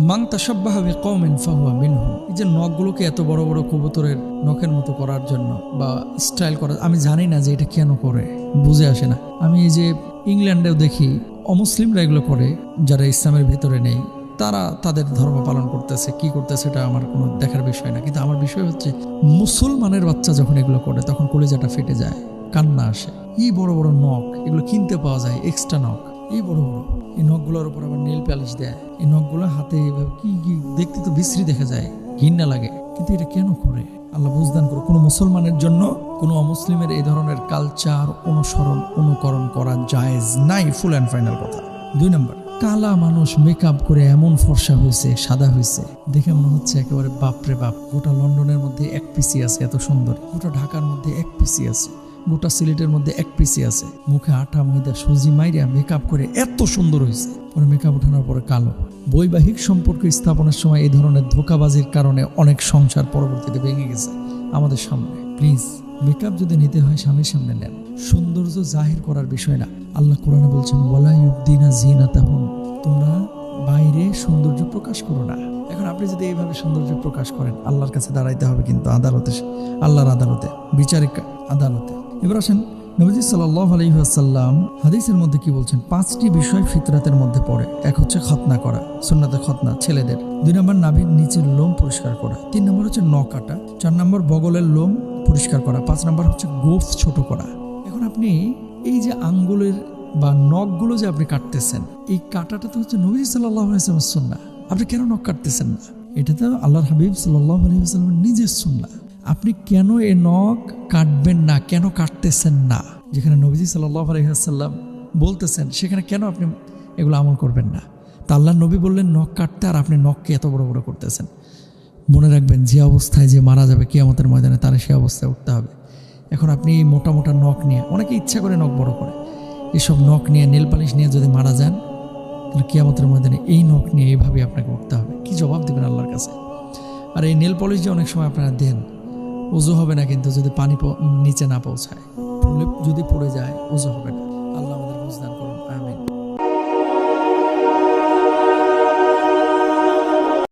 মান তাশাব্বাহা বিকওমিন ফাহুয়া মিনহুম। এই যে নখগুলোকে এত বড় বড় কবুতরের নখের মতো করার জন্য বা স্টাইল করার, আমি জানি না যে এটা কেন করে, বুঝে আসে না। আমি এই যে ইংল্যান্ডেও দেখি অমুসলিমরা এগুলো করে, যারা ইসলামের ভিতরে নেই, তারা তাদের ধর্ম পালন করতেছে, কি করতেছে এটা আমার কোনো দেখার বিষয় না। কিন্তু আমার বিষয় হচ্ছে মুসলমানের বাচ্চা যখন এগুলো করে তখন কলিজাটা ফেটে যায়, কান্না আসে। এই বড় বড় নখ, এগুলো কিনতে পাওয়া যায়, এক্সট্রা নখ, এই বড় বড় এই নখগুলোর উপর আবার নেল পালিশ দেয়। এই নখগুলো হাতে কি কি দেখতে তো বিশ্রী দেখা যায়, ঘৃণা লাগে। কিন্তু এটা কেন করে আল্লাহ বুঝদান করে। কোনো মুসলমানের জন্য কোনো অমুসলিমের এই ধরনের কালচার অনুকরণ করা জায়েজ নাই, ফুল অ্যান্ড ফাইনাল কথা। 2 নম্বর, কালা মানুষ মেকআপ করে এমন ফর্সা হয়েছে, সাদা হয়েছে, দেখে মনে হচ্ছে একেবারে বাপরে বাপ। গোটা লন্ডনের মধ্যে এক পিসি আছে এত সুন্দর, গোটা ঢাকার মধ্যে এক পিসি আছে, গোটা সিলেটের মধ্যে এক পিসি আছে। মুখে আটা ময়দা সুজি মাইরিয়া মেকআপ করে এত সুন্দর হয়েছে, পরে মেকআপ ওঠানোর পরে কালো। বৈবাহিক সম্পর্ক স্থাপনের সময় এই ধরনের ধোঁকাবাজির কারণে অনেক সংসার পরবর্তীতে ভেঙে গেছে আমাদের সামনে। প্লিজ, মেকআপ যদি নিতে হয় স্বামীর সামনে নেন, সৌন্দর্য জাহির করার বিষয় না। আল্লাহ কোরআনে বলছেন ওয়ালা ইউবদিনা জিনাতাহুন, তোমরা বাইরে সৌন্দর্য প্রকাশ করো না। এখন আপনি যদি এইভাবে সৌন্দর্য প্রকাশ করেন, আল্লাহর কাছে দাঁড়াইতে হবে কিন্তু আদালতে, আল্লাহর আদালতে, বিচারিক আদালতে। এবার আসেন নবীজি সাল্লাল্লাহু আলাইহি ওয়াসাল্লাম হাদিসের মধ্যে কি বলছেন? 5টি বিষয় ফিতরাতের মধ্যে পড়ে। এক হচ্ছে খতনা করা, সুন্নাতে খতনা ছেলেদের। 2 নম্বর নাভির নিচের লোম পরিষ্কার করা। 3 নম্বর হচ্ছে নখ কাটা। 4 নম্বর বগলের লোম পরিষ্কার করা। 5 নম্বর হচ্ছে গোঁফ ছোট করা। এখন আপনি এই যে আঙ্গুলের বা নখগুলো যে আপনি কাটতেছেন, এই কাটাটা তো হচ্ছে নবীজি সাল্লাল্লাহু আলাইহি ওয়াসাল্লামের সুন্নাহ। আপনি কেন নখ কাটতেছেন না? এটা তো আল্লাহর হাবিব সাল্লাল্লাহু আলাইহি ওয়াসাল্লামের নিজের সুন্নাহ। আপনি কেন এই নখ কাটবেন না, কেন কাটতেছেন না? যেখানে নবীজি সাল্লাল্লাহু আলাইহি ওয়াসাল্লাম বলতেছেন সেখানে কেন আপনি এগুলো আমল করবেন না? তা আল্লাহর নবী বললেন নখ কাটতে, আর আপনি নখকে এত বড় বড় করতেছেন। মনে রাখবেন, যে অবস্থায় যে মারা যাবে কিয়ামতের ময়দানে, তার সেই অবস্থায় উঠতে হবে। এখন আপনি মোটা মোটা নখ নিয়ে, অনেকে ইচ্ছা করে নখ বড় করে, এসব নখ নিয়ে নেল পালিশ নিয়ে যদি মারা যান, তাহলে কিয়ামতের ময়দানে এই নখ নিয়ে এইভাবে আপনাকে উঠতে হবে। কি জবাব দেবেন আল্লাহর কাছে? আর এই নেল পলিশ যে অনেক সময় আপনারা দেন, ওযু হবে না কিন্তু যদি পানি নিচে না পৌঁছায়, যদি পড়ে যায় ওযু হবে না। আল্লাহ আমাদের বুঝদান করুন।